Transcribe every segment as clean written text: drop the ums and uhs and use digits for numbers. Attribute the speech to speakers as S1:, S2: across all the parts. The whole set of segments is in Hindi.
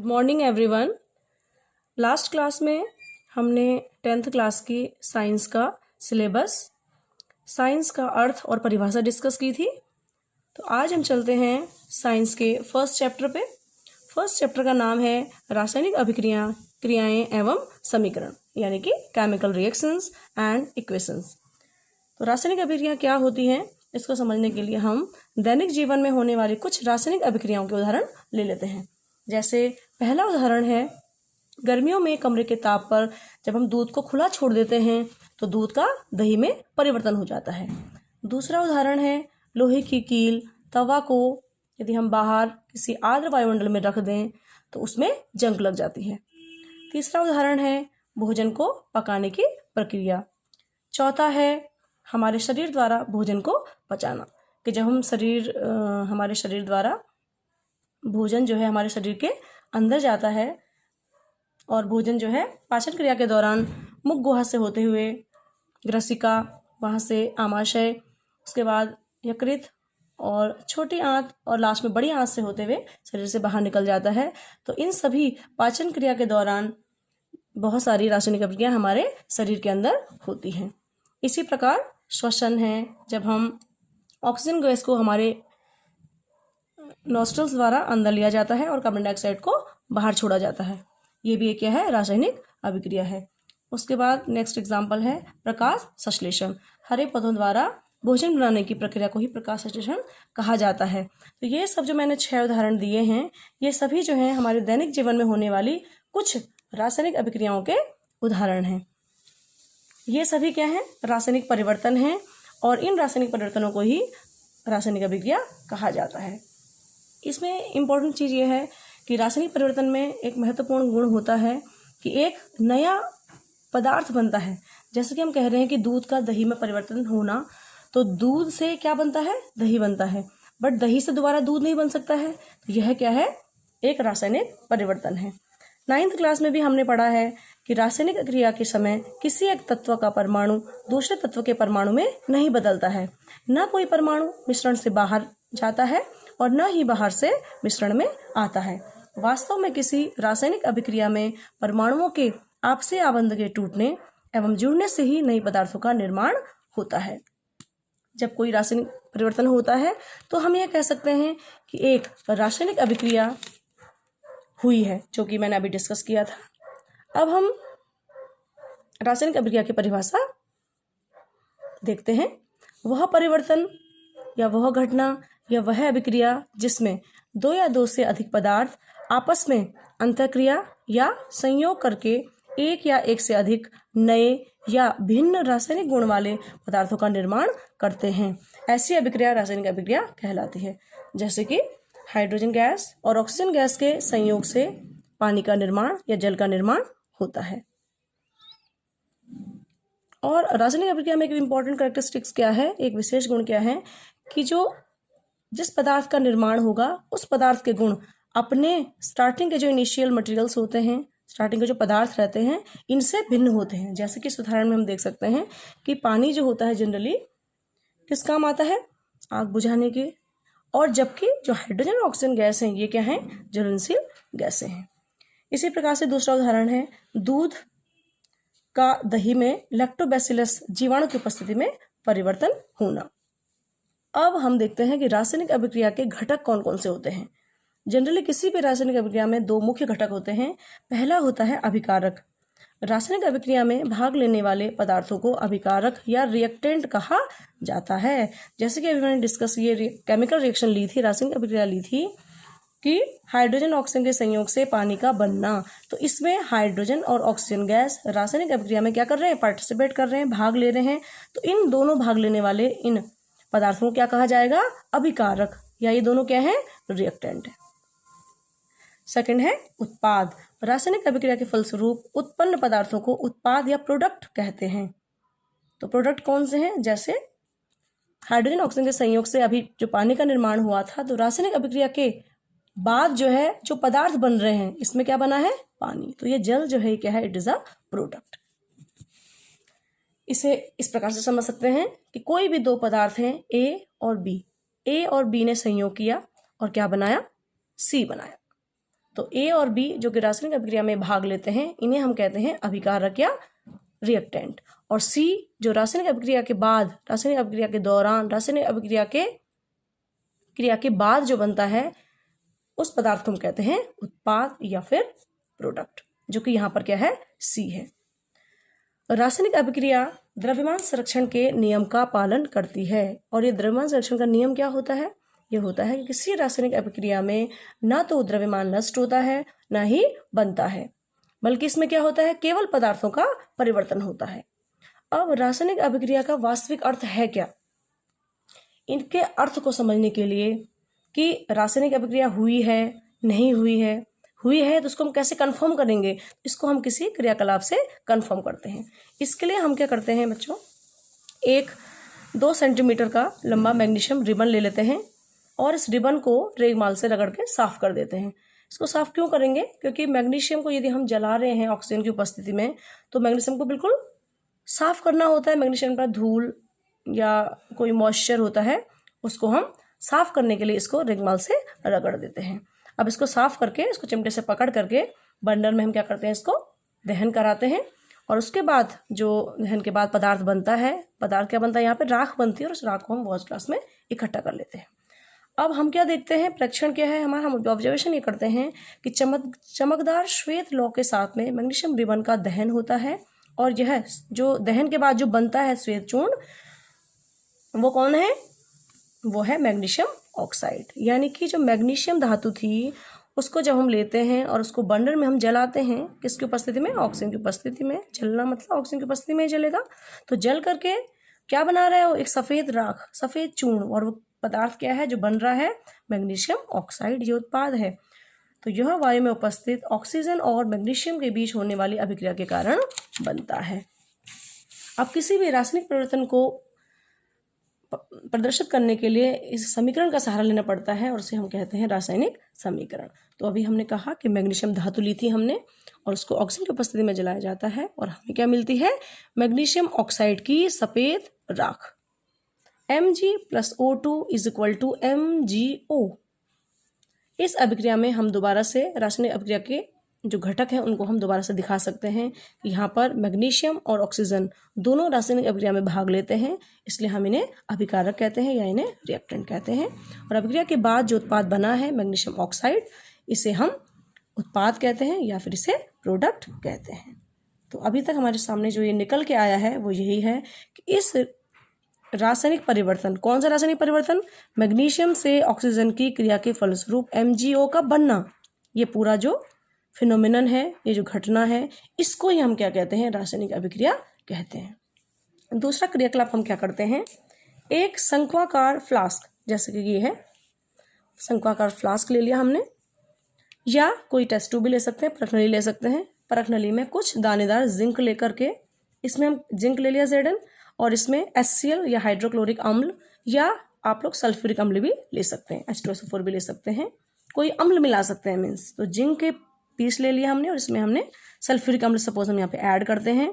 S1: Good morning everyone. Last class में हमने 10th क्लास की साइंस का सिलेबस, साइंस का अर्थ और परिभाषा डिस्कस की थी। तो आज हम चलते हैं साइंस के फर्स्ट चैप्टर पे। फर्स्ट चैप्टर का नाम है रासायनिक अभिक्रिया, क्रियाएं एवं समीकरण, यानी कि केमिकल रिएक्शंस एंड इक्वेशंस। तो रासायनिक अभिक्रिया क्या होती हैं, इसको समझने के लिए हम दैनिक जीवन में होने वाली कुछ रासायनिक अभिक्रियाओं के उदाहरण ले लेते हैं। जैसे पहला उदाहरण है, गर्मियों में कमरे के ताप पर जब हम दूध को खुला छोड़ देते हैं तो दूध का दही में परिवर्तन हो जाता है। दूसरा उदाहरण है, लोहे की कील तवा को यदि हम बाहर किसी आर्द्र वायुमंडल में रख दें तो उसमें जंग लग जाती है। तीसरा उदाहरण है, भोजन को पकाने की प्रक्रिया। चौथा है, हमारे शरीर द्वारा भोजन को पचाना, कि जब हम हमारे शरीर द्वारा भोजन जो है हमारे शरीर के अंदर जाता है और भोजन जो है पाचन क्रिया के दौरान मुख गुहा से होते हुए ग्रसिका, वहाँ से आमाशय, उसके बाद यकृत और छोटी आंत और लास्ट में बड़ी आंत से होते हुए शरीर से बाहर निकल जाता है। तो इन सभी पाचन क्रिया के दौरान बहुत सारी रासायनिक अभिक्रिया हमारे शरीर के अंदर होती हैं। इसी प्रकार श्वसन है, जब हम ऑक्सीजन गैस को हमारे नॉस्ट्रल्स द्वारा अंदर लिया जाता है और कार्बन डाइऑक्साइड को बाहर छोड़ा जाता है। ये भी एक क्या है, रासायनिक अभिक्रिया है। उसके बाद नेक्स्ट एग्जाम्पल है प्रकाश संश्लेषण। हरे पौधों द्वारा भोजन बनाने की प्रक्रिया को ही प्रकाश संश्लेषण कहा जाता है। तो ये सब जो मैंने 6 उदाहरण दिए हैं, ये सभी जो हैं हमारे दैनिक जीवन में होने वाली कुछ रासायनिक अभिक्रियाओं के उदाहरण हैं। ये सभी क्या हैं, रासायनिक परिवर्तन हैं और इन रासायनिक परिवर्तनों को ही रासायनिक अभिक्रिया कहा जाता है। इसमें इम्पोर्टेंट चीज़ ये है कि रासायनिक परिवर्तन में एक महत्वपूर्ण गुण होता है कि एक नया पदार्थ बनता है। जैसे कि हम कह रहे हैं कि दूध का दही में परिवर्तन होना, तो दूध से क्या बनता है, दही बनता है, बट दही से दोबारा दूध नहीं बन सकता है। तो यह क्या है, एक रासायनिक परिवर्तन है। 9th क्लास में भी हमने पढ़ा है कि रासायनिक क्रिया के समय किसी एक तत्व का परमाणु दूसरे तत्व के परमाणु में नहीं बदलता है। न कोई परमाणु मिश्रण से बाहर जाता है और न ही बाहर से मिश्रण में आता है। वास्तव में किसी रासायनिक अभिक्रिया में परमाणुओं के आपसी आबंध के टूटने एवं जुड़ने से ही नए पदार्थों का निर्माण होता है। जब कोई रासायनिक परिवर्तन होता है तो हम यह कह सकते हैं कि एक रासायनिक अभिक्रिया हुई है, जो कि मैंने अभी डिस्कस किया था। अब हम रासायनिक अभिक्रिया की परिभाषा देखते हैं। वह परिवर्तन या वह घटना या वह अभिक्रिया जिसमें 2 या 2 से अधिक पदार्थ आपस में अंतःक्रिया या संयोग करके एक या एक से अधिक नए या भिन्न रासायनिक गुण वाले पदार्थों का निर्माण करते हैं, ऐसी अभिक्रिया रासायनिक अभिक्रिया कहलाती है। जैसे कि हाइड्रोजन गैस और ऑक्सीजन गैस के संयोग से पानी का निर्माण या जल का निर्माण होता है। और रासायनिक अभिक्रिया में एक इम्पॉर्टेंट कैरेक्टरिस्टिक्स क्या है, एक विशेष गुण क्या है कि जिस पदार्थ का निर्माण होगा उस पदार्थ के गुण अपने स्टार्टिंग के जो इनिशियल मटेरियल्स होते हैं, स्टार्टिंग के जो पदार्थ रहते हैं, इनसे भिन्न होते हैं। जैसे कि इस उदाहरण में हम देख सकते हैं कि पानी जो होता है जनरली किस काम आता है, आग बुझाने के, और जबकि जो हाइड्रोजन और ऑक्सीजन गैस हैं ये क्या हैं, ज्वलनशील गैसें हैं। इसी प्रकार से दूसरा उदाहरण है, दूध का दही में लैक्टोबैसिलस जीवाणु की उपस्थिति में परिवर्तन होना। अब हम देखते हैं कि रासायनिक अभिक्रिया के घटक कौन कौन से होते हैं। जनरली किसी भी रासायनिक अभिक्रिया में 2 मुख्य घटक होते हैं। पहला होता है अभिकारक। रासायनिक अभिक्रिया में भाग लेने वाले पदार्थों को अभिकारक या रिएक्टेंट कहा जाता है। जैसे कि अभी मैंने डिस्कस ये केमिकल रिएक्शन ली थी, रासायनिक अभिक्रिया ली थी कि हाइड्रोजन ऑक्सीजन के संयोग से पानी का बनना। तो इसमें हाइड्रोजन और ऑक्सीजन गैस रासायनिक अभिक्रिया में क्या कर रहे हैं, पार्टिसिपेट कर रहे हैं, भाग ले रहे हैं। तो इन दोनों भाग लेने वाले इन पदार्थों को क्या कहा जाएगा, अभिकारक, या ये दोनों क्या है, रिएक्टेंट है। सेकंड है उत्पाद। रासायनिक अभिक्रिया के फलस्वरूप उत्पन्न पदार्थों को उत्पाद या प्रोडक्ट कहते हैं। तो प्रोडक्ट कौन से हैं, जैसे हाइड्रोजन ऑक्सीजन के संयोग से अभी जो पानी का निर्माण हुआ था, तो रासायनिक अभिक्रिया के बाद जो है जो पदार्थ बन रहे हैं इसमें क्या बना है, पानी। तो ये जल जो है क्या है, इट इज अ प्रोडक्ट। इसे इस प्रकार से समझ सकते हैं कि कोई भी 2 पदार्थ हैं ए और बी ने संयोग किया और क्या बनाया, सी बनाया। तो ए और बी जो कि रासायनिक अभिक्रिया में भाग लेते हैं, इन्हें हम कहते हैं अभिकारक या रिएक्टेंट। और सी जो रासायनिक अभिक्रिया के बाद, रासायनिक अभिक्रिया के दौरान, रासायनिक अभिक्रिया के क्रिया के बाद जो बनता है उस पदार्थ को हम कहते हैं उत्पाद या फिर प्रोडक्ट, जो कि यहाँ पर क्या है, सी है। रासायनिक अभिक्रिया द्रव्यमान संरक्षण के नियम का पालन करती है। और ये द्रव्यमान संरक्षण का नियम क्या होता है? ये होता है कि किसी रासायनिक अभिक्रिया में ना तो द्रव्यमान नष्ट होता है ना ही बनता है, बल्कि इसमें क्या होता है, केवल पदार्थों का परिवर्तन होता है। अब रासायनिक अभिक्रिया का वास्तविक अर्थ है क्या? इनके अर्थ को समझने के लिए कि रासायनिक अभिक्रिया हुई है, नहीं हुई है तो उसको हम कैसे कंफर्म करेंगे? इसको हम किसी क्रियाकलाप से कंफर्म करते हैं। इसके लिए हम क्या करते हैं बच्चों, एक 2 सेंटीमीटर का लंबा मैग्नीशियम रिबन ले लेते हैं और इस रिबन को रेगमाल से रगड़ के साफ कर देते हैं। इसको साफ क्यों करेंगे? क्योंकि मैग्नीशियम को यदि हम जला रहे हैं ऑक्सीजन की उपस्थिति में, तो मैग्नीशियम को बिल्कुल साफ करना होता है। मैग्नीशियम का धूल या कोई मॉइस्चर होता है, उसको हम साफ करने के लिए इसको रेगमाल से रगड़ देते हैं। अब इसको साफ करके इसको चिमटे से पकड़ करके बर्नर में हम क्या करते हैं, इसको दहन कराते हैं। और उसके बाद जो दहन के बाद पदार्थ बनता है, पदार्थ क्या बनता है, यहाँ पे राख बनती है और उस राख को हम वॉश ग्लास में इकट्ठा कर लेते हैं। अब हम क्या देखते हैं, परीक्षण क्या है हमारा, हम ऑब्जर्वेशन ये करते हैं कि चमकदार श्वेत लौ के साथ में मैग्नीशियम रिबन का दहन होता है। और यह जो दहन के बाद जो बनता है श्वेत चूर्ण, वो कौन है? वो है मैग्नीशियम ऑक्साइड। यानी कि जो मैग्नीशियम धातु थी उसको जब हम लेते हैं और उसको बर्नर में हम जलाते हैं, किसकी उपस्थिति में? ऑक्सीजन की उपस्थिति में। जलना मतलब ऑक्सीजन की उपस्थिति में ही जलेगा। तो जल करके क्या बना रहा है वो? एक सफ़ेद राख, सफ़ेद चूर्ण। और वो पदार्थ क्या है जो बन रहा है? मैग्नीशियम ऑक्साइड, ये उत्पाद है। तो यह वायु में उपस्थित ऑक्सीजन और मैग्नीशियम के बीच होने वाली अभिक्रिया के कारण बनता है। अब किसी भी रासायनिक परिवर्तन को प्रदर्शित करने के लिए इस समीकरण का सहारा लेना पड़ता है और उसे हम कहते हैं रासायनिक समीकरण। तो अभी हमने कहा कि मैग्नीशियम धातु ली थी हमने और उसको ऑक्सीजन की उपस्थिति में जलाया जाता है और हमें क्या मिलती है? मैग्नीशियम ऑक्साइड की सफ़ेद राख। Mg+O2 = MgO। इस अभिक्रिया में हम दोबारा से रासायनिक अभिक्रिया के जो घटक हैं उनको हम दोबारा से दिखा सकते हैं कि यहाँ पर मैग्नीशियम और ऑक्सीजन दोनों रासायनिक अभिक्रिया में भाग लेते हैं, इसलिए हम इन्हें अभिकारक कहते हैं या इन्हें रिएक्टेंट कहते हैं। और अभिक्रिया के बाद जो उत्पाद बना है मैग्नीशियम ऑक्साइड, इसे हम उत्पाद कहते हैं या फिर इसे प्रोडक्ट कहते हैं। तो अभी तक हमारे सामने जो ये निकल के आया है वो यही है कि इस रासायनिक परिवर्तन, कौन सा रासायनिक परिवर्तन? मैग्नीशियम से ऑक्सीजन की क्रिया के फलस्वरूप MgO का बनना, ये पूरा जो फिनोमिनन है, ये जो घटना है, इसको ही हम क्या कहते हैं? रासायनिक अभिक्रिया कहते हैं। दूसरा क्रियाकलाप हम क्या करते हैं, एक शंक्वाकार फ्लास्क, जैसे कि ये है शंक्वाकार फ्लास्क ले लिया हमने, या कोई टेस्ट ट्यूब भी ले सकते हैं, परख नली ले सकते हैं। परख नली में कुछ दानेदार जिंक लेकर के, इसमें हम जिंक ले लिया Zn, और इसमें HCl या हाइड्रोक्लोरिक अम्ल, या आप लोग सल्फ्यूरिक अम्ल भी ले सकते हैं, H2SO4 भी ले सकते हैं, कोई अम्ल मिला सकते हैं मीन्स। तो जिंक के पीस ले लिया हमने और इसमें हमने सल्फ्यूरिक अम्ल सपोज हम यहाँ पे ऐड करते हैं।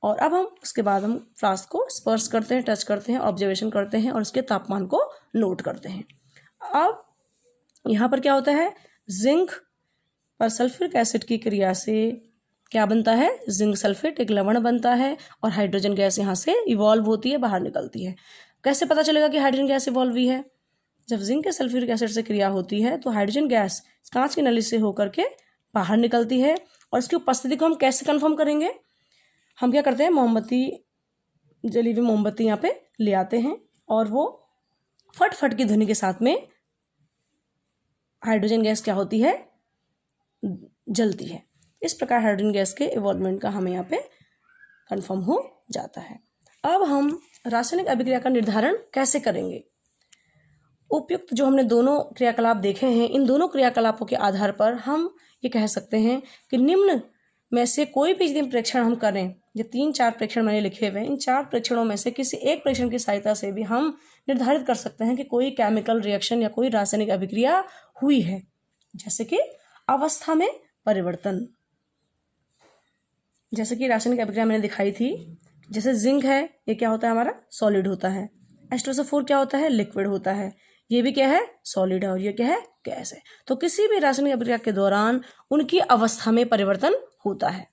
S1: और अब हम उसके बाद हम फ्लास्क को स्पर्श करते हैं, टच करते हैं, ऑब्जर्वेशन करते हैं और उसके तापमान को नोट करते हैं। अब यहाँ पर क्या होता है, जिंक पर सल्फ्यूरिक एसिड की क्रिया से क्या बनता है? जिंक सल्फेट एक लवण बनता है और हाइड्रोजन गैस यहाँ से इवॉल्व होती है, बाहर निकलती है। कैसे पता चलेगा कि हाइड्रोजन गैस इवॉल्व हुई है? जब जिंक के सल्फ्यूरिक एसिड से क्रिया होती है तो हाइड्रोजन गैस कांच की नली से होकर के बाहर निकलती है। और इसकी उपस्थिति को हम कैसे कंफर्म करेंगे? हम क्या करते हैं, मोमबत्ती, जली हुई मोमबत्ती यहाँ पे ले आते हैं और वो फट फट की ध्वनि के साथ में हाइड्रोजन गैस क्या होती है? जलती है। इस प्रकार हाइड्रोजन गैस के इवॉल्वमेंट का हमें यहाँ पे कंफर्म हो जाता है। अब हम रासायनिक अभिक्रिया का निर्धारण कैसे करेंगे? उपयुक्त जो हमने दोनों क्रियाकलाप देखे हैं, इन दोनों क्रियाकलापों के आधार पर हम ये कह सकते हैं कि निम्न में से कोई भी यदि प्रेक्षण हम करें, ये 3-4 प्रेक्षण मैंने लिखे हुए हैं, इन 4 प्रेक्षणों में से किसी एक प्रेक्षण की सहायता से भी हम निर्धारित कर सकते हैं कि कोई केमिकल रिएक्शन या कोई रासायनिक अभिक्रिया हुई है। जैसे कि अवस्था में परिवर्तन, जैसे कि रासायनिक अभिक्रिया मैंने दिखाई थी, जैसे जिंक है, ये क्या होता है हमारा? सॉलिड होता है। H2SO4 क्या होता है? लिक्विड होता है। ये भी क्या है, सॉलिड है, और ये क्या है, गैस है। तो किसी भी रासायनिक अभिक्रिया के दौरान उनकी अवस्था में परिवर्तन होता है।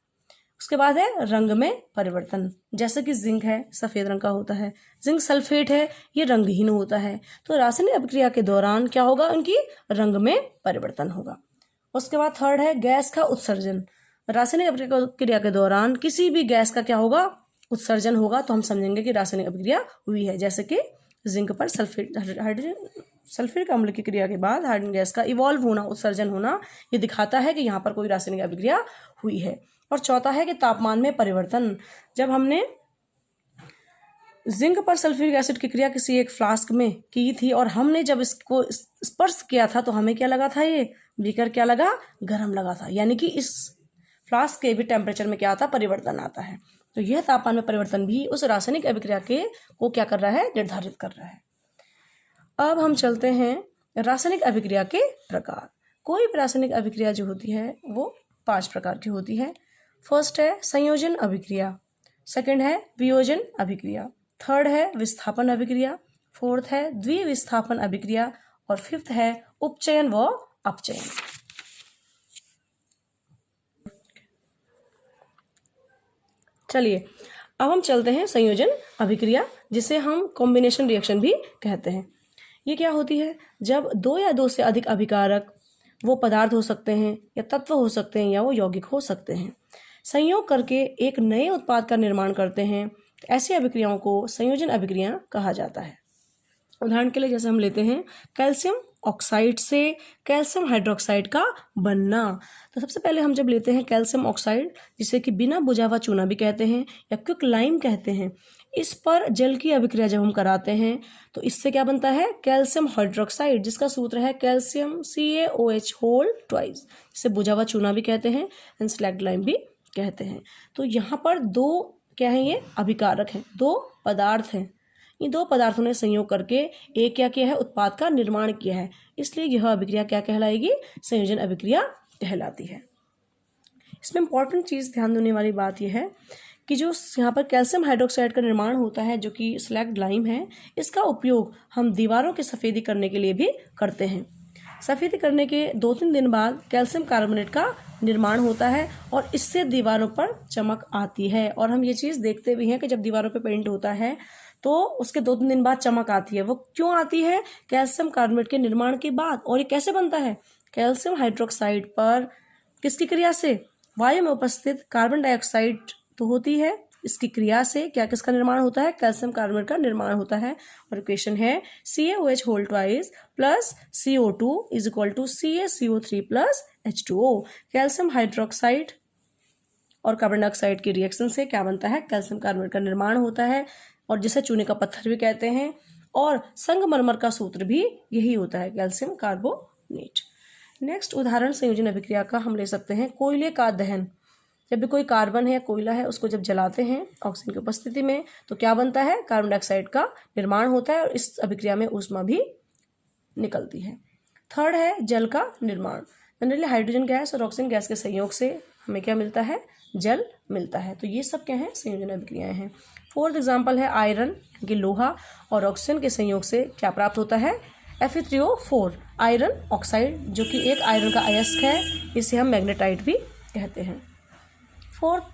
S1: उसके बाद है रंग में परिवर्तन। जैसे कि जिंक है, सफेद रंग का होता है, जिंक सल्फेट है, ये रंगहीन होता है। तो रासायनिक अभिक्रिया के दौरान क्या होगा, उनकी रंग में परिवर्तन होगा। उसके बाद थर्ड है गैस का उत्सर्जन। रासायनिक अभिक्रिया के दौरान किसी भी गैस का क्या होगा, उत्सर्जन होगा, तो हम समझेंगे कि रासायनिक अभिक्रिया हुई है। जैसे कि जिंक पर सल्फ्यूरिक अम्ल की क्रिया के बाद हाइड्रोजन गैस का इवॉल्व होना, उत्सर्जन होना, ये दिखाता है कि यहाँ पर कोई रासायनिक अभिक्रिया हुई है। और चौथा है कि तापमान में परिवर्तन। जब हमने जिंक पर सल्फ्यूरिक एसिड की क्रिया किसी एक फ्लास्क में की थी और हमने जब इसको स्पर्श किया था तो हमें क्या लगा था, ये बीकर क्या लगा, गर्म लगा था। यानी कि इस फ्लास्क के भी टेम्परेचर में क्या आता, परिवर्तन आता है। तो यह तापमान में परिवर्तन भी उस रासायनिक अभिक्रिया के को क्या कर रहा है, निर्धारित कर रहा है। अब हम चलते हैं रासायनिक अभिक्रिया के प्रकार। कोई भी रासायनिक अभिक्रिया जो होती है वो 5 प्रकार की होती है। फर्स्ट है संयोजन अभिक्रिया, सेकंड है वियोजन अभिक्रिया, थर्ड है विस्थापन अभिक्रिया, फोर्थ है द्विविस्थापन अभिक्रिया, और फिफ्थ है उपचयन व अपचयन। चलिए अब हम चलते हैं संयोजन अभिक्रिया, जिसे हम कॉम्बिनेशन रिएक्शन भी कहते हैं। ये क्या होती है, जब 2 या 2 से अधिक अभिकारक, वो पदार्थ हो सकते हैं या तत्व हो सकते हैं या वो यौगिक हो सकते हैं, संयोग करके एक नए उत्पाद का निर्माण करते हैं। ऐसी अभिक्रियाओं को संयोजन अभिक्रिया कहा जाता है। उदाहरण के लिए जैसे हम लेते हैं कैल्शियम ऑक्साइड से कैल्शियम हाइड्रोक्साइड का बनना। तो सबसे पहले हम जब लेते हैं कैल्शियम ऑक्साइड, जिसे कि बिना बुझा हुआ चूना भी कहते हैं या क्विक लाइम कहते हैं, इस पर जल की अभिक्रिया जब हम कराते हैं तो इससे क्या बनता है, कैल्शियम हाइड्रोक्साइड, जिसका सूत्र है कैल्शियम CaOH होल ट्वाइस, जिसे बुझा हुआ चूना भी कहते हैं एंड स्लैग्ड लाइम भी कहते हैं। तो यहाँ पर 2 क्या है, ये अभिकारक हैं, 2 पदार्थ हैं। इन 2 पदार्थों ने संयोग करके एक क्या किया है, उत्पाद का निर्माण किया है, इसलिए यह अभिक्रिया क्या कहलाएगी, संयोजन अभिक्रिया कहलाती है। इसमें इंपॉर्टेंट चीज़ ध्यान देने वाली बात यह है कि जो यहाँ पर कैल्शियम हाइड्रोक्साइड का निर्माण होता है, जो कि स्लैग्ड लाइम है, इसका उपयोग हम दीवारों की सफ़ेदी करने के लिए भी करते हैं। सफ़ेदी करने के 2-3 दिन बाद कैल्शियम कार्बोनेट का निर्माण होता है और इससे दीवारों पर चमक आती है। और हम ये चीज़ देखते भी हैं कि जब दीवारों पर पेंट होता है तो उसके 2-3 दिन बाद चमक आती है। वो क्यों आती है, कैल्शियम कार्बोनेट के निर्माण के बाद। और ये कैसे बनता है, कैल्शियम हाइड्रोक्साइड पर किसकी क्रिया से, वायु में उपस्थित कार्बन डाइऑक्साइड तो होती है, इसकी क्रिया से क्या किसका निर्माण होता है, कैल्शियम कार्बोनेट का निर्माण होता है। और इक्वेशन है CaOH whole twice plus CO2 is equal to CaCO3 plus H2O। Calcium hydroxide और कार्बन डाइऑक्साइड की रिएक्शन से क्या बनता है, कैल्शियम कार्बोनेट का निर्माण होता है, और जिसे चूने का पत्थर भी कहते हैं। और संगमरमर का सूत्र भी यही होता है, कैल्शियम कार्बोनेट। नेक्स्ट उदाहरण संयोजन अभिक्रिया का हम ले सकते हैं कोयले का दहन। जब भी कोई कार्बन है, कोयला है, उसको जब जलाते हैं ऑक्सीजन की उपस्थिति में तो क्या बनता है, कार्बन डाइऑक्साइड का निर्माण होता है और इस अभिक्रिया में ऊष्मा भी निकलती है। थर्ड है जल का निर्माण। जनरली हाइड्रोजन गैस और ऑक्सीजन गैस के संयोग से हमें क्या मिलता है, जल मिलता है। तो ये सब क्या है, संयोजन अभिक्रियाएं हैं। फोर्थ एग्जाम्पल है आयरन यानी कि लोहा और ऑक्सीजन के संयोग से क्या प्राप्त होता है, Fe3O4 आयरन ऑक्साइड, जो कि एक आयरन का अयस्क है, इसे हम मैग्नेटाइट भी कहते हैं।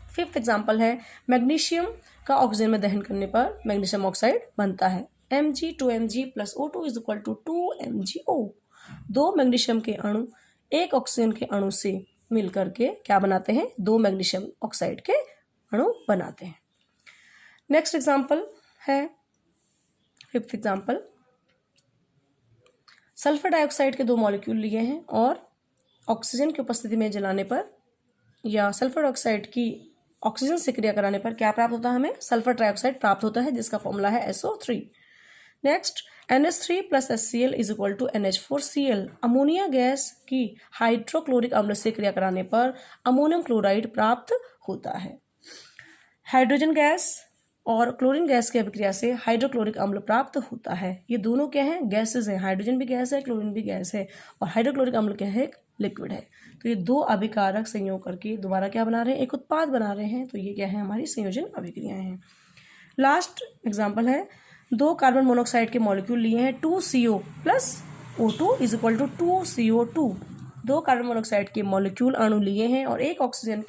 S1: फिफ्थ एग्जाम्पल है मैग्नीशियम का ऑक्सीजन में दहन करने पर मैग्नीशियम ऑक्साइड बनता है, Mg2Mg plus O2 is equal to 2MgO। 2 magnesium के अणु एक ऑक्सीजन के अणु से मिल करके क्या बनाते हैं, 2 मैग्नीशियम ऑक्साइड के अणु बनाते हैं। नेक्स्ट एग्जाम्पल है फिफ्थ एग्जाम्पल, सल्फर डाइऑक्साइड के 2 मॉलिक्यूल लिए हैं और ऑक्सीजन की उपस्थिति में जलाने पर या सल्फर डाइऑक्साइड की ऑक्सीजन से क्रिया कराने पर क्या प्राप्त होता है, हमें सल्फर ट्राइऑक्साइड प्राप्त होता है, जिसका फॉर्मूला है SO3। Next NH3 plus HCl is equal to NH4Cl। Ammonia gas की हाइड्रोक्लोरिक अम्ल से क्रिया कराने पर अमोनियम क्लोराइड प्राप्त होता है। हाइड्रोजन गैस और क्लोरीन गैस की अभिक्रिया से हाइड्रोक्लोरिक अम्ल प्राप्त होता है। ये दोनों क्या हैं, गैसेज हैं, हाइड्रोजन भी गैस है, क्लोरीन भी गैस है, और हाइड्रोक्लोरिक अम्ल क्या है, एक लिक्विड है। तो ये 2 अभिकारक संयोग करके दोबारा क्या बना रहे हैं, एक उत्पाद बना रहे हैं। तो ये क्या है, हमारी संयोजन अभिक्रियाएं हैं। लास्ट एग्जाम्पल है दो कार्बन मोनोऑक्साइड के मॉलिक्यूल लिए हैं 2CO plus O2 is equal to 2CO2। दो कार्बन मोनोऑक्साइड के मॉलिक्यूल अणु लिए हैं और एक ऑक्सीजन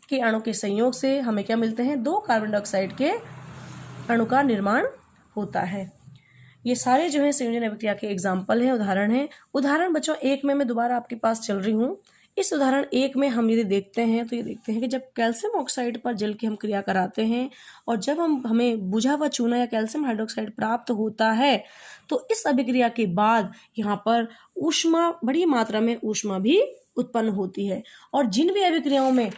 S1: के अणु के संयोग से हमें क्या मिलते हैं, दो कार्बन डाइऑक्साइड के अणु का निर्माण होता है। ये सारे जो है संयोजन अभिक्रिया के एग्जाम्पल हैं, उदाहरण हैं। उदाहरण बच्चों एक में मैं दोबारा आपके पास चल रही हूँ। इस उदाहरण एक में हम यदि देखते हैं तो ये देखते हैं कि जब कैल्शियम ऑक्साइड पर जल की हम क्रिया कराते हैं और जब हमें बुझा हुआ चूना या कैल्शियम हाइड्रोक्साइड प्राप्त होता है तो इस अभिक्रिया के बाद यहाँ पर ऊष्मा, बड़ी मात्रा में ऊष्मा भी उत्पन्न होती है। और जिन भी अभिक्रियाओं में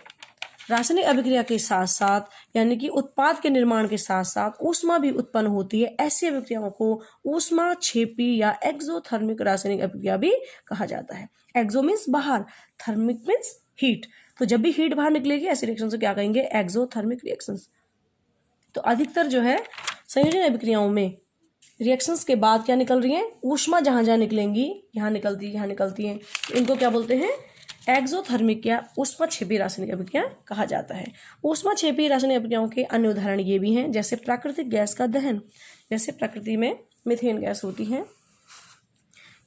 S1: रासायनिक अभिक्रिया के साथ साथ यानी कि उत्पाद के निर्माण के साथ साथ ऊष्मा भी उत्पन्न होती है, ऐसी अभिक्रियाओं को ऊष्मा क्षेपी या एक्सोथर्मिक रासायनिक अभिक्रिया भी कहा जाता है। एक्सो मीन्स बाहर, थर्मिक मीन्स हीट। तो जब भी हीट बाहर निकलेगी ऐसी रिएक्शन से क्या कहेंगे, एक्सोथर्मिक रिएक्शंस। तो अधिकतर जो है संयोजन अभिक्रियाओं में रिएक्शंस के बाद क्या निकल रही है, ऊष्मा जहां जहां निकलेंगी, यहाँ निकलती है, इनको क्या बोलते हैं, एक्सोथर्मिक या ऊष्माक्षेपी रासायनिक अभिक्रिया कहा जाता है। ऊष्माक्षेपी रासायनिक अभिक्रियाओं के अन्य उदाहरण ये भी हैं, जैसे प्राकृतिक गैस का दहन। जैसे प्रकृति में मीथेन गैस होती है,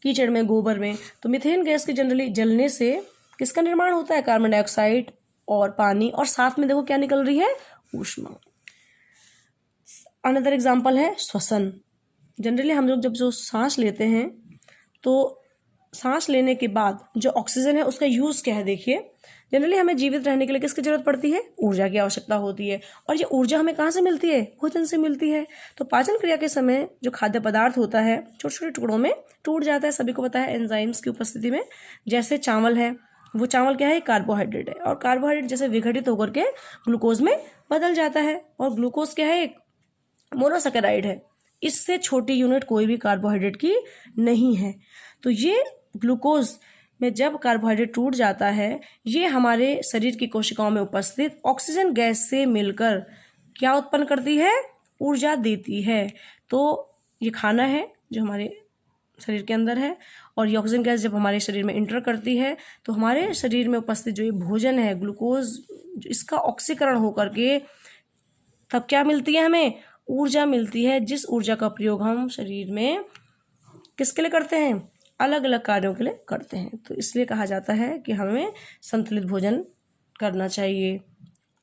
S1: कीचड़ में, गोबर में, तो मीथेन गैस के जनरली जलने से किसका निर्माण होता है, कार्बन डाइऑक्साइड और पानी, और साथ में देखो क्या निकल रही है, ऊष्मा। अनदर एग्जाम्पल है श्वसन। जनरली हम लोग जब जो सांस लेते हैं तो सांस लेने के बाद जो ऑक्सीजन है उसका यूज़ क्या है, देखिए जनरली हमें जीवित रहने के लिए किसकी जरूरत पड़ती है, ऊर्जा की आवश्यकता होती है। और ये ऊर्जा हमें कहाँ से मिलती है, भोजन से मिलती है। तो पाचन क्रिया के समय जो खाद्य पदार्थ होता है छोटे छोटे टुकड़ों में टूट जाता है, सभी को पता है एंजाइम्स की उपस्थिति में। जैसे चावल है, वो चावल क्या है, कार्बोहाइड्रेट है, और कार्बोहाइड्रेट जैसे विघटित होकर के ग्लूकोज में बदल जाता है, और ग्लूकोज क्या है, एक मोनोसैकेराइड है। इससे छोटी यूनिट कोई भी कार्बोहाइड्रेट की नहीं है। तो ये ग्लूकोज में जब कार्बोहाइड्रेट टूट जाता है, ये हमारे शरीर की कोशिकाओं में उपस्थित ऑक्सीजन गैस से मिलकर क्या उत्पन्न करती है, ऊर्जा देती है। तो ये खाना है जो हमारे शरीर के अंदर है, और ये ऑक्सीजन गैस जब हमारे शरीर में इंटर करती है तो हमारे शरीर में उपस्थित जो ये भोजन है, ग्लूकोज, इसका ऑक्सीकरण होकर के तब क्या मिलती है, हमें ऊर्जा मिलती है, जिस ऊर्जा का प्रयोग हम शरीर में किसके लिए करते हैं, अलग अलग कार्यों के लिए करते हैं। तो इसलिए कहा जाता है कि हमें संतुलित भोजन करना चाहिए,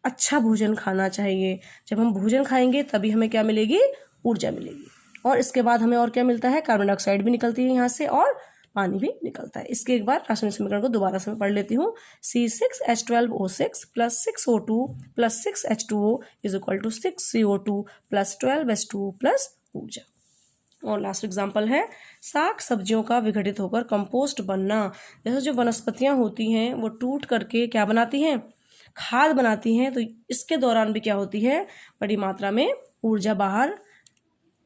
S1: अच्छा भोजन खाना चाहिए। जब हम भोजन खाएंगे तभी हमें क्या मिलेगी, ऊर्जा मिलेगी। और इसके बाद हमें और क्या मिलता है, कार्बन डाइऑक्साइड भी निकलती है यहाँ से, और पानी भी निकलता है। इसके एक बार रासायनिक समीकरण को दोबारा से मैं पढ़ लेती हूँ। C6H12O6 plus 6O2 plus 6H2O is equal to 6CO2 plus 12H2O plus ऊर्जा। और लास्ट एग्जाम्पल है साग सब्जियों का विघटित होकर कंपोस्ट बनना। जैसे जो वनस्पतियां होती हैं वो टूट करके क्या बनाती हैं, खाद बनाती हैं। तो इसके दौरान भी क्या होती है, बड़ी मात्रा में ऊर्जा बाहर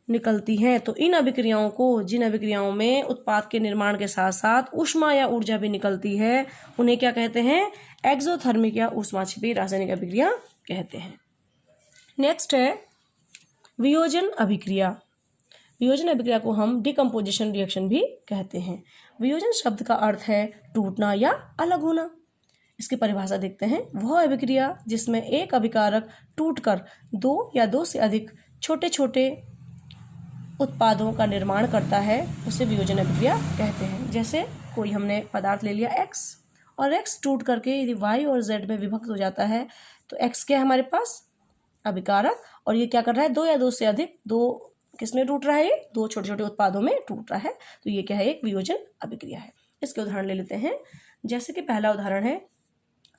S1: निकलती है। तो इन अभिक्रियाओं को, जिन अभिक्रियाओं में उत्पाद के निर्माण के साथ साथ ऊष्मा या ऊर्जा भी निकलती है, उन्हें क्या कहते हैं, एक्सोथर्मिक या ऊष्माक्षेपी रासायनिक अभिक्रिया कहते हैं। नेक्स्ट है वियोजन अभिक्रिया। वियोजन अभिक्रिया को हम डिकम्पोजिशन रिएक्शन भी कहते हैं। वियोजन शब्द का अर्थ है टूटना या अलग होना। इसकी परिभाषा देखते हैं। वह अभिक्रिया जिसमें एक अभिकारक टूटकर दो या दो से अधिक छोटे छोटे उत्पादों का निर्माण करता है, उसे वियोजन अभिक्रिया कहते हैं। जैसे कोई हमने पदार्थ ले लिया X, और X टूट करके यदि Y और Z में विभक्त हो जाता है तो X क्या है हमारे पास, अभिकारक, और ये क्या कर रहा है, दो या दो से अधिक, दो किसमें टूट रहा है, ये दो छोटे छोटे उत्पादों में टूट रहा है। तो ये क्या है, एक वियोजन अभिक्रिया है। इसके उदाहरण ले लेते हैं। जैसे कि पहला उदाहरण है,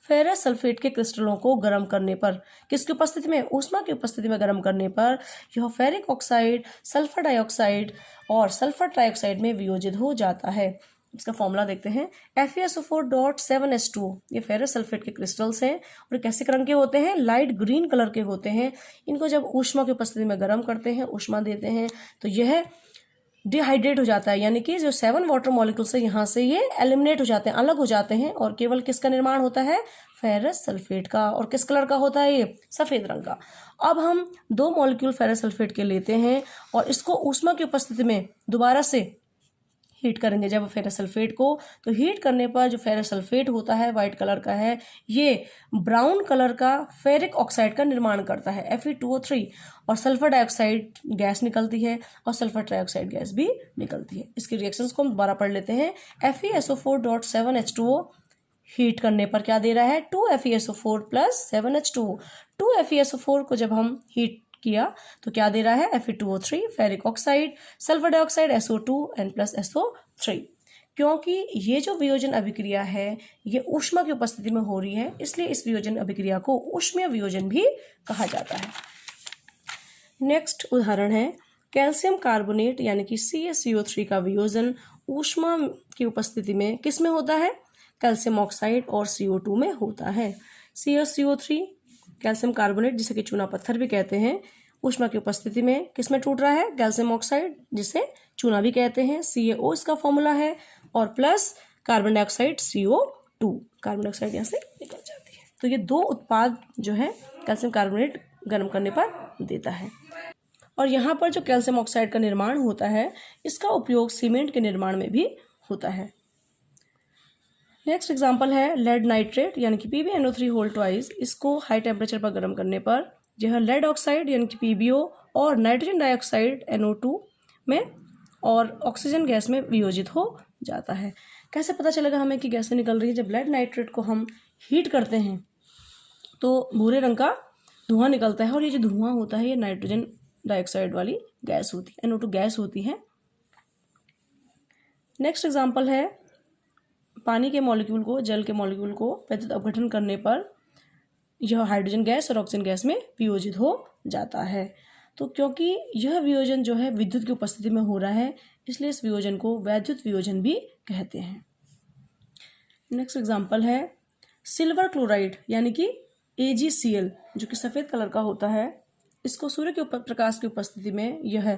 S1: फेरस सल्फेट के क्रिस्टलों को गर्म करने पर, किसकी उपस्थिति में, ऊष्मा की उपस्थिति में गर्म करने पर यह फेरिक ऑक्साइड सल्फर डाइऑक्साइड और सल्फर ट्राइऑक्साइड में वियोजित हो जाता है। इसका फॉर्मूला देखते हैं। FeSO4.7H2O ये फेरस सल्फेट के क्रिस्टल्स हैं और कैसे रंग के होते हैं, लाइट ग्रीन कलर के होते हैं। इनको जब ऊष्मा की उपस्थिति में गर्म करते हैं, ऊष्मा देते हैं, तो यह डिहाइड्रेट हो जाता है, यानी कि जो 7 वाटर मॉलिक्यूल्स है यहाँ से ये एलिमिनेट हो जाते हैं, अलग हो जाते हैं, और केवल किसका निर्माण होता है, फेरस सल्फेट का। और किस कलर का होता है, ये सफ़ेद रंग का। अब हम 2 मॉलिक्यूल फेरस सल्फेट के लेते हैं और इसको ऊष्मा की उपस्थिति में दोबारा से हीट करेंगे जब फेरस सल्फेट को, तो हीट करने पर जो फेरस सल्फेट होता है वाइट कलर का है, ये ब्राउन कलर का फेरिक ऑक्साइड का निर्माण करता है Fe2O3, और सल्फर डाइऑक्साइड गैस निकलती है और सल्फर ट्राइऑक्साइड गैस भी निकलती है। इसकी रिएक्शंस को हम दोबारा पढ़ लेते हैं। FeSO4.7H2O हीट करने पर क्या दे रहा है, 2FeSO4 प्लस 7H2O। 2FeSO4 को जब हम हीट किया तो क्या दे रहा है, Fe2O3 ferric oxide, sulphur dioxide SO2 N plus SO3। क्योंकि ये जो वियोजन अभिक्रिया है ये ऊष्मा की उपस्थिति में हो रही है, इसलिए इस वियोजन अभिक्रिया को ऊष्मीय वियोजन भी कहा जाता है। नेक्स्ट उदाहरण है कैल्शियम कार्बोनेट यानी कि CaCO3 का वियोजन ऊष्मा की उपस्थिति में किस में होता है, कैल्शियम ऑक्साइड और CO2 में होता है। CaCO3 कैल्शियम कार्बोनेट जिसे कि चूना पत्थर भी कहते हैं, ऊष्मा की उपस्थिति में किस में टूट रहा है, कैल्शियम ऑक्साइड जिसे चूना भी कहते हैं, CaO इसका फॉर्मूला है, और plus carbon dioxide CO2, carbon dioxide यहाँ से निकल जाती है। तो ये दो उत्पाद जो है कैल्शियम कार्बोनेट गर्म करने पर देता है। और यहाँ पर जो कैल्शियम ऑक्साइड का निर्माण होता है इसका उपयोग सीमेंट के निर्माण में भी होता है। नेक्स्ट एग्जांपल है लेड नाइट्रेट यानी कि PbNO3 होल ट्वाइस। इसको हाई टेम्परेचर पर गर्म करने पर यह लेड ऑक्साइड यानी कि PbO और नाइट्रोजन डाइऑक्साइड NO2 में और ऑक्सीजन गैस में वियोजित हो जाता है। कैसे पता चलेगा हमें कि गैसें निकल रही है, जब लेड नाइट्रेट को हम हीट करते हैं तो भूरे रंग का धुआं निकलता है, और ये जो धुआं होता है ये नाइट्रोजन डाइऑक्साइड वाली गैस होती है, NO2 गैस होती है। नेक्स्ट एग्जांपल है पानी के मॉलिक्यूल को जल के मॉलिक्यूल को विद्युत अपघटन करने पर यह हाइड्रोजन गैस और ऑक्सीजन गैस में वियोजित हो जाता है। तो क्योंकि यह वियोजन जो है विद्युत की उपस्थिति में हो रहा है इसलिए इस वियोजन को वैद्युत वियोजन भी कहते हैं। नेक्स्ट एग्जांपल है सिल्वर क्लोराइड यानी कि AgCl जो कि सफ़ेद कलर का होता है। इसको सूर्य के प्रकाश की उपस्थिति में यह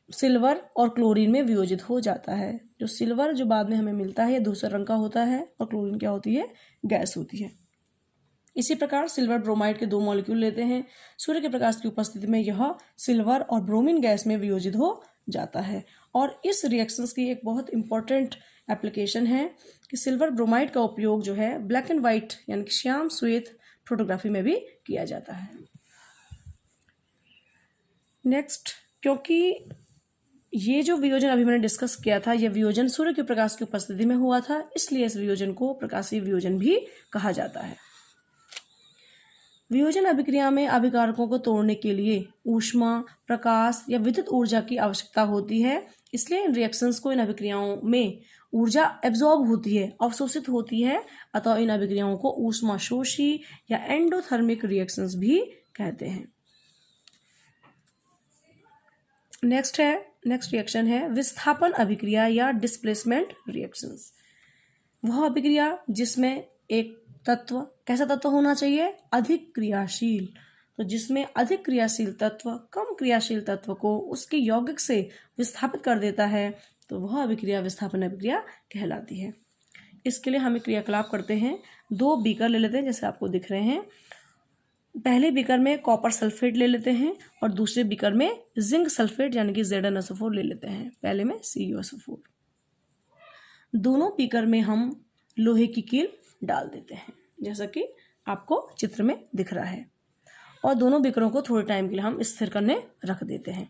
S1: सिल्वर और क्लोरीन में वियोजित हो जाता है। जो सिल्वर जो बाद में हमें मिलता है धूसर रंग का होता है और क्लोरीन क्या होती है, गैस होती है। इसी प्रकार सिल्वर ब्रोमाइड के दो मॉलिक्यूल लेते हैं, सूर्य के प्रकाश की उपस्थिति में यह सिल्वर और ब्रोमीन गैस में वियोजित हो जाता है। और इस रिएक्शंस की एक बहुत इंपॉर्टेंट एप्लीकेशन है कि सिल्वर ब्रोमाइड का उपयोग जो है ब्लैक एंड वाइट यानी कि श्याम श्वेत फोटोग्राफी में भी किया जाता है। नेक्स्ट, क्योंकि ये जो वियोजन अभी मैंने डिस्कस किया था यह वियोजन सूर्य के प्रकाश की उपस्थिति में हुआ था, इसलिए इस वियोजन को प्रकाशीय वियोजन भी कहा जाता है। वियोजन अभिक्रिया में अभिकारकों को तोड़ने के लिए ऊष्मा, प्रकाश या विद्युत ऊर्जा की आवश्यकता होती है, इसलिए इन रिएक्शंस को इन अभिक्रियाओं में ऊर्जा एब्जॉर्ब होती है, अवशोषित होती है, अतः इन अभिक्रियाओं को ऊष्माशोषी या एंडोथर्मिक रिएक्शंस भी कहते हैं। नेक्स्ट रिएक्शन है विस्थापन अभिक्रिया या डिस्प्लेसमेंट रिएक्शंस। वह अभिक्रिया जिसमें एक तत्व, कैसा तत्व होना चाहिए, अधिक क्रियाशील। तो जिसमें अधिक क्रियाशील तत्व कम क्रियाशील तत्व को उसके यौगिक से विस्थापित कर देता है तो वह अभिक्रिया विस्थापन अभिक्रिया कहलाती है। इसके लिए हम एक क्रियाकलाप करते हैं। दो बीकर ले लेते हैं जैसे आपको दिख रहे हैं। पहले बीकर में कॉपर सल्फेट ले लेते हैं और दूसरे बीकर में जिंक सल्फेट यानी कि ZnSO4 ले लेते हैं। पहले में CuSO4। दोनों बीकर में हम लोहे की कील डाल देते हैं जैसा कि आपको चित्र में दिख रहा है, और दोनों बीकरों को थोड़े टाइम के लिए हम स्थिर करने रख देते हैं।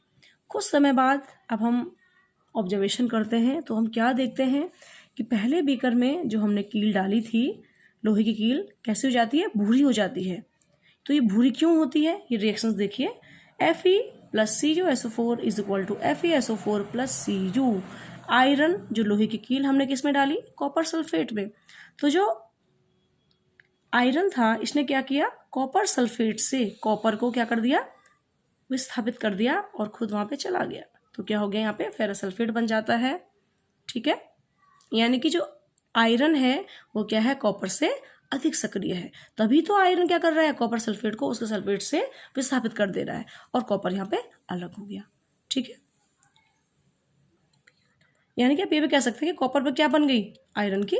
S1: कुछ समय बाद अब हम ऑब्जर्वेशन करते हैं तो हम क्या देखते हैं कि पहले बीकर में जो हमने कील डाली थी, लोहे की कील कैसी हो जाती है, भूरी हो जाती है। तो ये भूरी क्यों होती है, ये रिएक्शंस देखिए। Fe plus CuSO4 is equal to FeSO4 plus Cu। Iron जो लोहे की कील हमने किस में डाली, कॉपर सल्फेट में। तो जो आयरन था इसने क्या किया, कॉपर सल्फेट से कॉपर को क्या कर दिया, विस्थापित कर दिया और खुद वहां पे चला गया। तो क्या हो गया, यहाँ पे फेरस सल्फेट बन जाता है। ठीक है, यानी कि जो आयरन है वो क्या है, कॉपर से अधिक सक्रिय है, तभी तो आयरन क्या कर रहा है, कॉपर सल्फेट को उसके सल्फेट से विस्थापित कर दे रहा है और कॉपर यहाँ पे अलग हो गया। ठीक है, यानी कि आप ये भी कह सकते हैं कि कॉपर पे क्या बन गई, आयरन की,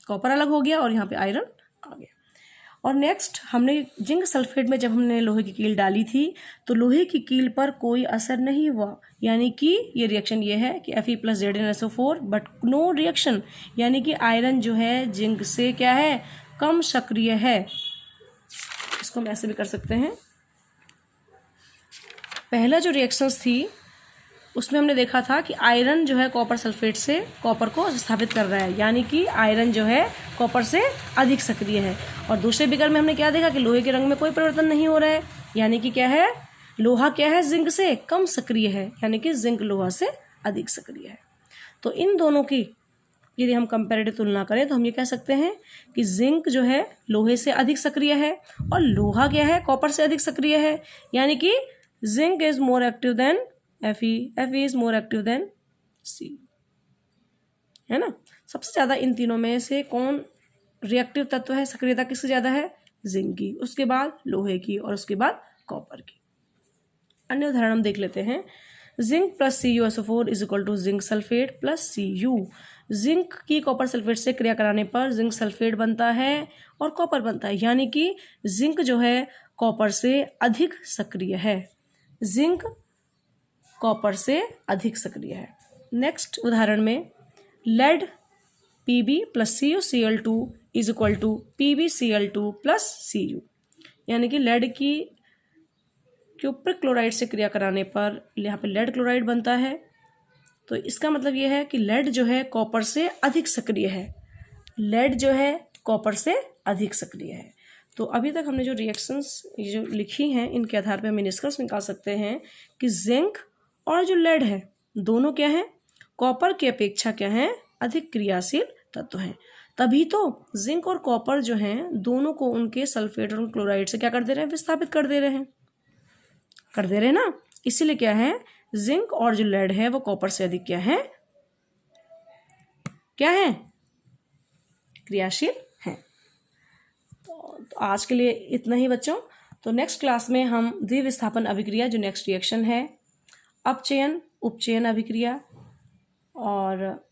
S1: कॉपर अलग हो गया और यहाँ पे आयरन आ गया। और नेक्स्ट हमने जिंक सल्फेट में जब हमने लोहे की कील डाली थी तो लोहे की कील पर कोई असर नहीं हुआ, यानी कि ये रिएक्शन ये है कि Fe + ZnSO4 but no reaction, यानी कि आयरन जो है जिंक से क्या है, कम सक्रिय है। इसको हम ऐसे भी कर सकते हैं। पहला जो रिएक्शंस थी उसमें हमने देखा था कि आयरन जो है कॉपर सल्फेट से कॉपर को स्थापित कर रहा है, यानी कि आयरन जो है कॉपर से अधिक सक्रिय है। और दूसरे बिगर में हमने क्या देखा कि लोहे के रंग में कोई परिवर्तन नहीं हो रहा है, यानी कि क्या है, लोहा क्या है, जिंक से कम सक्रिय है, यानी कि जिंक लोहा से अधिक सक्रिय है। तो इन दोनों की यदि हम कंपैरेटिव तुलना करें तो हम ये कह सकते हैं कि जिंक जो है लोहे से अधिक सक्रिय है और लोहा क्या है, कॉपर से अधिक सक्रिय है, यानी कि zinc is more active than Fe is more active than C, है ना। सबसे ज़्यादा इन तीनों में से कौन रिएक्टिव तत्व है, सक्रियता किसकी ज़्यादा है, जिंक की, उसके बाद लोहे की और उसके बाद कॉपर की। अन्य उदाहरण हम देख लेते हैं। Zinc + CuSO4 = zinc sulphate + Cu। Zinc की कॉपर सल्फेट से क्रिया कराने पर जिंक सल्फेट बनता है और कॉपर बनता है, यानी कि जिंक जो है कॉपर से अधिक सक्रिय है, जिंक कॉपर से अधिक सक्रिय है। नेक्स्ट उदाहरण में lead Pb + CuCl2 = PbCl2 + Cu, यानी कि लेड की क्यूप्रिक क्लोराइड से क्रिया कराने पर यहाँ पे लेड क्लोराइड बनता है। तो इसका मतलब ये है कि लेड जो है कॉपर से अधिक सक्रिय है, लेड जो है कॉपर से अधिक सक्रिय है। तो अभी तक हमने जो रिएक्शंस जो लिखी हैं इनके आधार पर हम निष्कर्ष निकाल सकते हैं कि जिंक और जो लेड है दोनों क्या है, कॉपर की अपेक्षा क्या है, अधिक क्रियाशील तत्व हैं। तभी तो जिंक और कॉपर जो हैं दोनों को उनके सल्फेट और क्लोराइड से क्या कर दे रहे हैं, विस्थापित कर दे रहे हैं ना। इसीलिए क्या है, जिंक और जो लेड है वो कॉपर से अधिक क्या है, क्रियाशील है। तो आज के लिए इतना ही बच्चों। तो नेक्स्ट क्लास में हम द्विविस्थापन अभिक्रिया जो नेक्स्ट रिएक्शन है, अपचयन उपचयन अभिक्रिया और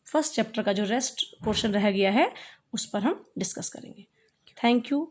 S1: फर्स्ट चैप्टर का जो रेस्ट पोर्शन रह गया है उस पर हम डिस्कस करेंगे। Thank you.